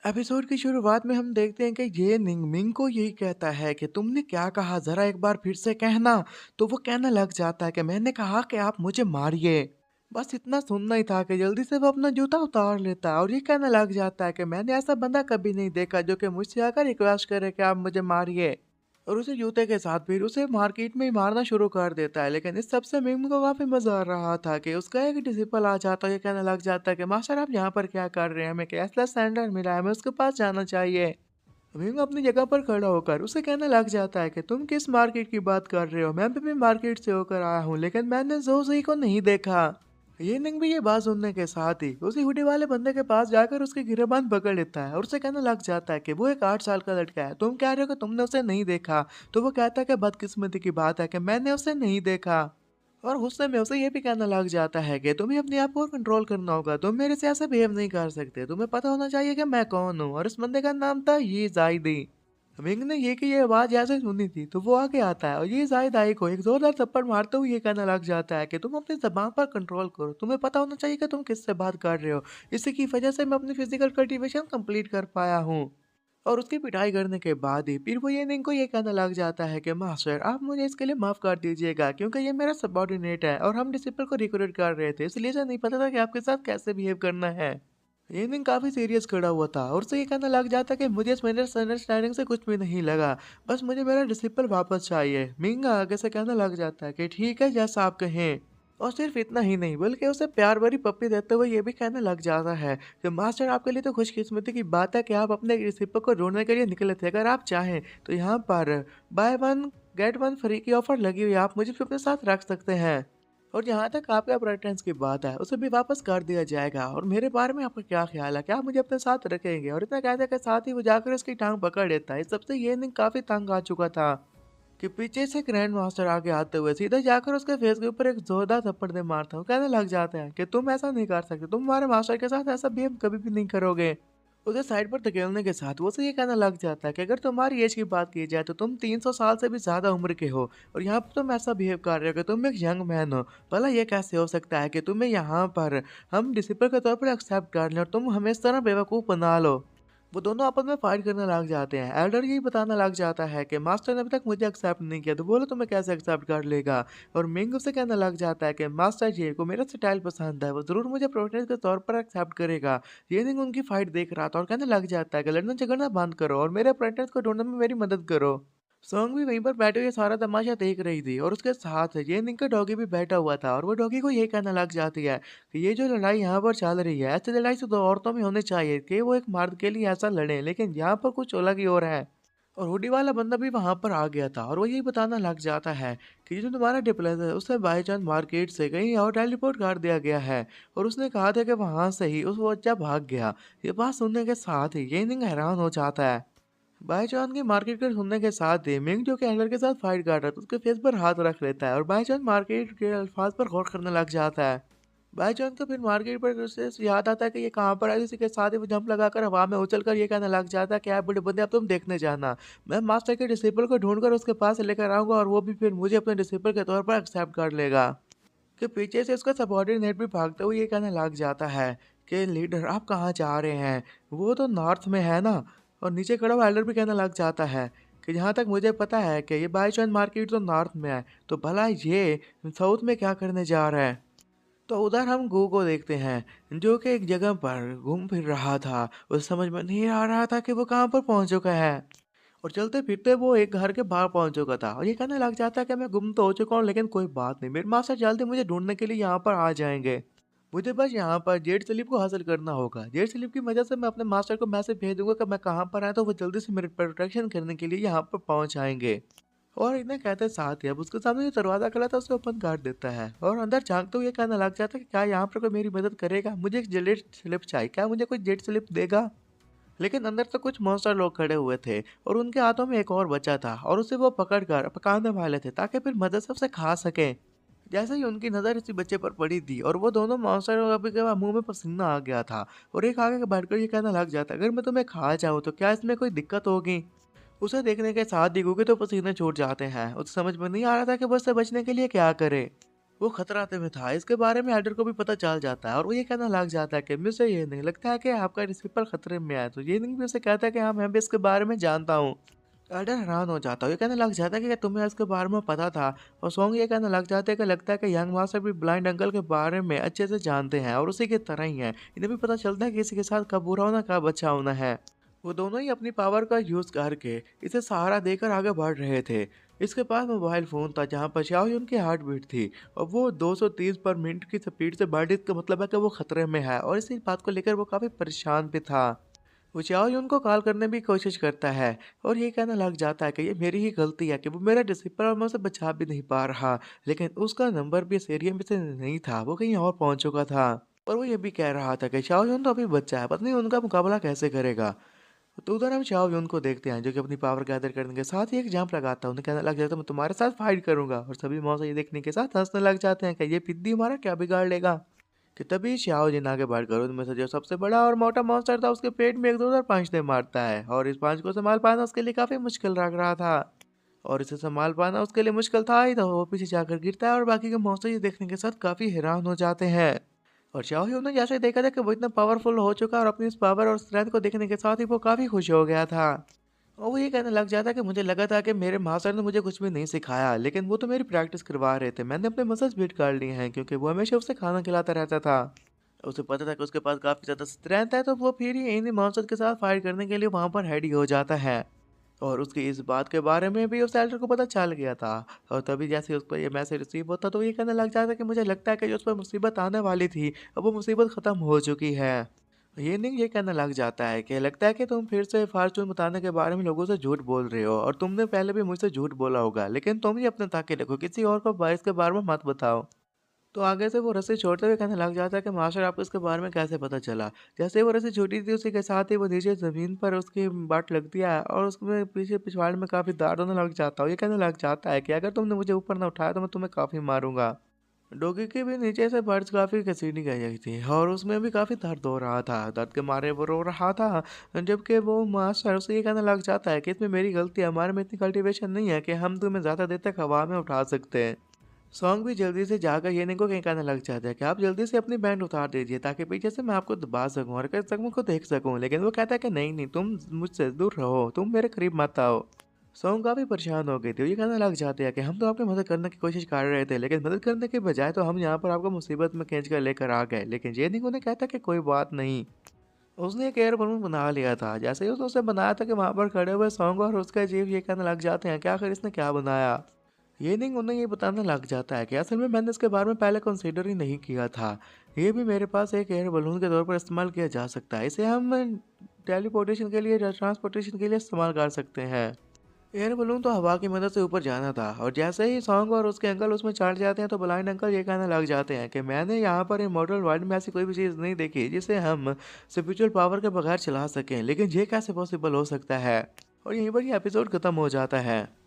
Episode की शुरुआत में हम देखते हैं कि ये निंगमिंग को यही कहता है कि तुमने क्या कहा, जरा एक बार फिर से कहना। तो वो कहने लग जाता है कि मैंने कहा कि आप मुझे मारिए। बस इतना सुनना ही था कि जल्दी से वो अपना जूता उतार लेता है और ये कहने लग जाता है कि मैंने ऐसा बंदा कभी नहीं देखा जो कि मुझसे आकर रिक्वेस्ट करे कि आप मुझे मारिए। और उसे जूते के साथ फिर उसे मार्केट में ही मारना शुरू कर देता है। लेकिन इस सबसे मिंग को काफी मजा आ रहा था कि उसका एक डिसिपल आ जाता है, ये कहने लग जाता है कि मास्टर आप यहाँ पर क्या कर रहे हैं, हमें कैसलेस सैंडल मिला है, हमें उसके पास जाना चाहिए। मिंग अपनी जगह पर खड़ा होकर उसे कहने लग जाता है कि तुम किस मार्केट की बात कर रहे हो, मैं भी मार्केट से होकर आया हूँ, लेकिन मैंने जोजी को नहीं देखा। ये निंग भी ये बात सुनने के साथ ही उसी हुडी वाले बंदे के पास जाकर उसकी गिरबान पकड़ लेता है और उसे कहने लग जाता है कि वो एक 8 साल का लड़का है, तुम कह रहे हो कि तुमने उसे नहीं देखा। तो वो कहता है कि बदकिस्मती की बात है कि मैंने उसे नहीं देखा। और गुस्से में उसे ये भी कहना लग जाता है कि तुम्हें अपने आप को कंट्रोल करना होगा, तुम मेरे से ऐसे बिहेव नहीं कर सकते, तुम्हें पता होना चाहिए कि मैं कौन हूँ। और इस बंदे का नाम था ये जायदी। विंग ने ये आवाज जैसे सुनी थी तो वो आगे आता है और ये जाहिद आई को एक जोरदार थप्पड़ मारते हुए ये कहने लग जाता है कि तुम अपनी जबान पर कंट्रोल करो, तुम्हें पता होना चाहिए कि तुम किससे बात कर रहे हो। इसी की वजह से मैं अपनी फिजिकल कल्टीवेशन कंप्लीट कर पाया हूँ। और उसकी पिटाई करने के बाद ही फिर वो ये निंग को ये कहने लग जाता है कि मास्टर आप मुझे इसके लिए माफ कर दीजिएगा, क्योंकि ये मेरा सबॉर्डिनेट है और हम डिसिपल को रिक्रूट कर रहे थे, इसलिए इसे नहीं पता था कि आपके साथ कैसे बिहेव करना है। ये दिन काफी सीरियस खड़ा हुआ था और उसे ये कहने लग जाता कि मुझे इस मिसअंडरस्टैंडिंग से कुछ भी नहीं लगा, बस मुझे मेरा डिसिपल वापस चाहिए। मिंग आगे से कहने लग जाता है कि ठीक है जैसा आप कहें। और सिर्फ इतना ही नहीं बल्कि उसे प्यार भरी पप्पी देते हुए ये भी कहने लग जाता है कि मास्टर आपके लिए तो खुशकिस्मती की बात है कि आप अपने डिसिपल को ढूंढने के लिए निकले थे, अगर आप चाहें तो यहाँ पर by one get one free की ऑफर लगी हुई है, आप मुझे भी अपने साथ रख सकते हैं। और जहाँ तक आपके प्रेफरेंस की बात है उसे भी वापस कर दिया जाएगा। और मेरे बारे में आपका क्या ख्याल है, क्या आप मुझे अपने साथ रखेंगे। और इतना कहते के साथ ही वो जाकर उसकी टांग पकड़ लेता है। इस सबसे ये नहीं काफी तंग आ चुका था कि पीछे से ग्रैंड मास्टर आगे आते हुए सीधा जाकर उसके फेस के ऊपर एक जोरदार थप्पड़ दे मारता हूँ। कहने लग जाते हैं कि तुम ऐसा नहीं कर सकते, तुम हमारे मास्टर के साथ ऐसा बिहेव कभी भी नहीं करोगे। उसे साइड पर धकेलने के साथ वो उसे ये कहना लग जाता है कि अगर तुम्हारी एज की बात की जाए तो तुम 300 साल से भी ज्यादा उम्र के हो और यहाँ पर तुम ऐसा बिहेव कर रहे हो कि तुम एक यंग मैन हो। भला ये कैसे हो सकता है कि तुम्हें यहाँ पर हम डिसिपल के तौर पर एक्सेप्ट कर लें और तुम हमें इस तरह बेवकूफ़ बना लो। वो दोनों आपस में फाइट करने लग जाते हैं। एल्डर यही बताना लग जाता है कि मास्टर ने अभी तक मुझे एक्सेप्ट नहीं किया, तो बोलो तुम्हें कैसे एक्सेप्ट कर लेगा। और मिंग उसे कहने लग जाता है कि मास्टर जी को मेरा स्टाइल पसंद है, वो जरूर मुझे प्रोटेस्ट के तौर पर एक्सेप्ट करेगा। ये नहीं उनकी फाइट देख रहा था और कहने लग जाता है कि लड़ना झगड़ना बंद करो और मेरे अप्रेंटिस को ढूंढने में मेरी मदद करो। सॉन्ग भी वहीं पर बैठे हुए सारा तमाशा देख रही थी और उसके साथ ये निंग का डॉगी भी बैठा हुआ था और वो डॉगी को यही कहना लग जाती है कि ये जो लड़ाई यहाँ पर चल रही है, ऐसी लड़ाई तो औरतों में होनी चाहिए कि वो एक मर्द के लिए ऐसा लड़े, लेकिन यहाँ पर कुछ अलग ही हो रहा है। और हुडी वाला बंदा भी वहां पर आ गया था और वो यही बताना लग जाता है कि जो तुम्हारा डिप्लेस है उसे बाई चांस मार्केट से कहीं और टेलीपोर्ट कर दिया गया है। और उसने कहा था कि वहां से ही उस बच्चा भाग गया। ये बात सुनने के साथ ही ये निंग हैरान हो जाता है। बाईचांस की मार्केट के सुनने के साथ ही मिंग जो कि एंडर के साथ फाइट कर रहा था उसके फेस पर हाथ रख लेता है और बाईचांस मार्केट के अल्फाज पर गौर करने लग जाता है। बाईचांस को फिर मार्केट पर उसे याद आता है कि ये कहाँ पर है। इसी के साथ ही वो जंप लगाकर हवा में उछलकर ये कहने लग जाता है कि आप बड़े बंदे अब तुम देखने जाना, मैं मास्टर के डिसिपल को ढूंढकर उसके पास लेकर आऊंगा और वो भी फिर मुझे अपने डिसिपल के तौर पर एक्सेप्ट कर लेगा। कि पीछे से उसका सबॉर्डिनेट भी भागते हुए ये कहने लग जाता है कि लीडर आप कहाँ जा रहे हैं, वो तो नॉर्थ में है ना। और नीचे खड़ा हुआ एल्डर भी कहने लग जाता है कि जहाँ तक मुझे पता है कि ये बाईचांस मार्केट तो नॉर्थ में है, तो भला ये साउथ में क्या करने जा रहा है। तो उधर हम गू को देखते हैं जो कि एक जगह पर घूम फिर रहा था, उसे समझ में नहीं आ रहा था कि वो कहाँ पर पहुंच चुका है। और चलते फिरते वो एक घर के बाहर पहुंच चुका था और ये कहने लग जाता है कि मैं गुम तो हो चुका हूँ, लेकिन कोई बात नहीं, मेरे मास्टर जल्दी मुझे ढूंढने के लिए यहाँ पर आ जाएंगे। मुझे बस यहाँ पर जेड स्लिप को हासिल करना होगा। जेड स्लिप की वजह से मैं अपने मास्टर को मैसेज भेज दूंगा कि मैं कहाँ पर आया, तो वो जल्दी से मेरे प्रोटेक्शन करने के लिए यहाँ पर पहुँच आएंगे। और इन्हें कहते साथ ही अब उसके सामने जो दरवाजा खुला था उसे ओपन कर देता है और अंदर झांकते हुए कहने लग जाता है कि क्या यहाँ पर कोई मेरी मदद करेगा, मुझे एक जेड स्लिप चाहिए, क्या मुझे कोई जेड स्लिप देगा। लेकिन अंदर तो कुछ मॉन्स्टर लोग खड़े हुए थे और उनके हाथों में एक और बच्चा था और उसे वो पकड़ कर पकाने वाले थे ताकि फिर मदद से उसे खा सके। जैसे ही उनकी नजर इसी बच्चे पर पड़ी थी और वो दोनों मॉन्स्टर अभी के मुंह में पसीना आ गया था और एक आगे बैठकर ये कहना लग जाता अगर मैं तुम्हें खा जाऊं तो क्या इसमें कोई दिक्कत होगी। उसे देखने के साथ ही गुगे तो पसीने छूट जाते हैं, उसे समझ में नहीं आ रहा था कि वो इससे बचने के लिए क्या करे। वो खतराते में था। इसके बारे में एल्डर को भी पता चल जाता है और वो ये कहना लग जाता है कि मुझे ये नहीं लगता है कि आपका रिसीवर खतरे में है। तो ये नहीं भी उसे कहता है कि हाँ, मैं भी इसके बारे में जानता हूँ। एल्डर हैरान हो जाता है, ये कहने लग जाता है कि क्या तुम्हें इसके बारे में पता था? और सॉन्ग ये कहने लग जाते हैं कि लगता है कि यंग मास्टर भी ब्लाइंड अंकल के बारे में अच्छे से जानते हैं और उसी की तरह ही हैं। इन्हें भी पता चलता है कि किसी के साथ कब बुरा होना, कब अच्छा होना है। वो दोनों ही अपनी पावर का यूज़ करके इसे सहारा देकर आगे बढ़ रहे थे। इसके पास मोबाइल फ़ोन था जहाँ पर शाओयुन की हार्ट बीट थी और वो 230 पर मिनट की स्पीड से बढ़ रही, इसका मतलब है कि वो खतरे में है और इसी बात को लेकर वो काफ़ी परेशान भी था। वो चाओयुन को कॉल करने की कोशिश करता है और ये कहने लग जाता है कि ये मेरी ही गलती है कि वो मेरा डिसिपल और मैं उसे बचा भी नहीं पा रहा। लेकिन उसका नंबर भी इस एरिया में से नहीं था, वो कहीं और पहुंच चुका था। और वो ये भी कह रहा था कि चाओयुन तो अभी बच्चा है, पता नहीं उनका मुकाबला कैसे करेगा। तो उधर हम चाओयुन को देखते हैं जो कि अपनी पावर गैदर करने के साथ ही एक जंप लगाता है। उन्हें कहने लग जाता है मैं तुम्हारे साथ फाइट करूंगा और सभी मौसा ये देखने के साथ हंसने लग जाते हैं कि ये पिद्दी हमारा क्या बिगाड़ लेगा। कि तभी श्याओ जिन आगे बढ़कर उनमें से जो सबसे बड़ा और मोटा मॉन्स्टर था उसके पेट में एक जोरदार पंच दे मारता है और इस पंच को संभाल पाना उसके लिए काफी मुश्किल लग रहा था। और इसे संभाल पाना उसके लिए मुश्किल था ही तो वो पीछे जाकर गिरता है और बाकी के मॉन्स्टर ये देखने के साथ काफी हैरान हो जाते हैं। और श्याओ ही ने जैसे ही देखा था कि वो इतना पावरफुल हो चुका और अपनी इस पावर और स्ट्रेंथ को देखने के साथ ही वो काफी खुश हो गया था। और वो ये कहने लग जाता है कि मुझे लगा था कि मेरे मास्टर ने मुझे कुछ भी नहीं सिखाया, लेकिन वो तो मेरी प्रैक्टिस करवा रहे थे। मैंने अपने मसल्स बिल्ड कर लिए हैं क्योंकि वो हमेशा उसे खाना खिलाता रहता था। उसे पता था कि उसके पास काफ़ी ज़्यादा स्ट्रेंथ है, तो वो फिर ही इन्हीं मॉन्स्टर के साथ फाइट करने के लिए वहाँ पर रेडी हो जाता है। और उसकी इस बात के बारे में भी उस एल्डर को पता चल गया था। और तभी जैसे उस पर ये मैसेज रिसीव होता तो ये कहने लग जाता कि मुझे लगता है कि जो उस पर मुसीबत आने वाली थी, अब वो मुसीबत ख़त्म हो चुकी है। ये नहीं ये कहने लग जाता है कि लगता है कि तुम फिर से फॉर्चून बताने के बारे में लोगों से झूठ बोल रहे हो और तुमने पहले भी मुझसे झूठ बोला होगा, लेकिन तुम ही अपने ताके रखो, किसी और को इसके बारे में मत बताओ। तो आगे से वो रस्सी छोड़ते हुए कहने लग जाता है कि मास्टर आपको इसके बारे में कैसे पता चला? जैसे ही वो रस्सी छोटी थी उसी के साथ ही वो नीचे ज़मीन पर उसकी वाट लगती है और उसमें पीछे पिछवाड़ में काफ़ी दर्द होने लग जाता है। ये कहने लग जाता है कि अगर तुमने मुझे ऊपर ना उठाया तो मैं तुम्हें काफ़ी मारूंगा। डोगी के भी नीचे से फर्श काफ़ी घसीटी गई थी और उसमें भी काफ़ी दर्द हो रहा था। दर्द के मारे वो रो रहा था, जबकि वो मास्टर उसे ये कहने लग जाता है कि इसमें मेरी गलती है, हमारे में इतनी कल्टीवेशन नहीं है कि हम तुम्हें ज़्यादा देर तक हवा में उठा सकते हैं। सॉन्ग भी जल्दी से जाकर येनिंग को कहीं कहने लग जाता है कि आप जल्दी से अपनी बैंड उतार दीजिए ताकि पीछे से मैं आपको दबा सकूं और कर सकूं को देख सकूं। लेकिन वो कहता है कि नहीं नहीं, तुम मुझसे दूर रहो, तुम मेरे करीब मत आओ। सॉन्ग काफी परेशान हो गई थी, ये कहने लग जाते हैं कि हम तो आपकी मदद करने की कोशिश कर रहे थे, लेकिन मदद करने के बजाय तो हम यहाँ पर आपको मुसीबत में खींच कर लेकर आ गए। लेकिन येनिंग उन्हें कहता है कि कोई बात नहीं, उसने एक एयर बलून बना लिया था। जैसे ही उसने उसे बनाया था कि वहां पर खड़े हुए सॉन्ग और उसका जीव ये कहने लग जाते हैं कि आखिर इसने क्या बनाया। ये नहीं उन्हें ये बताने लग जाता है कि असल में मैंने इसके बारे में पहले कंसीडर ही नहीं किया था। ये भी मेरे पास एक एयर बलून के तौर पर इस्तेमाल किया जा सकता है। इसे हम टेलीपोर्टेशन के लिए या ट्रांसपोर्टेशन के लिए इस्तेमाल कर सकते हैं। एयर बलून तो हवा की मदद से ऊपर जाना था और जैसे ही सॉन्ग और उसके अंकल उसमें चढ़ जाते हैं तो ब्लाइंड अंकल ये कहने लग जाते हैं कि मैंने यहाँ पर इमॉर्टल वर्ल्ड में ऐसी कोई भी चीज़ नहीं देखी जिसे हम स्पिरिचुअल पावर के बगैर चला सकें, लेकिन ये कैसे पॉसिबल हो सकता है। और यहीं पर ये एपिसोड खत्म हो जाता है।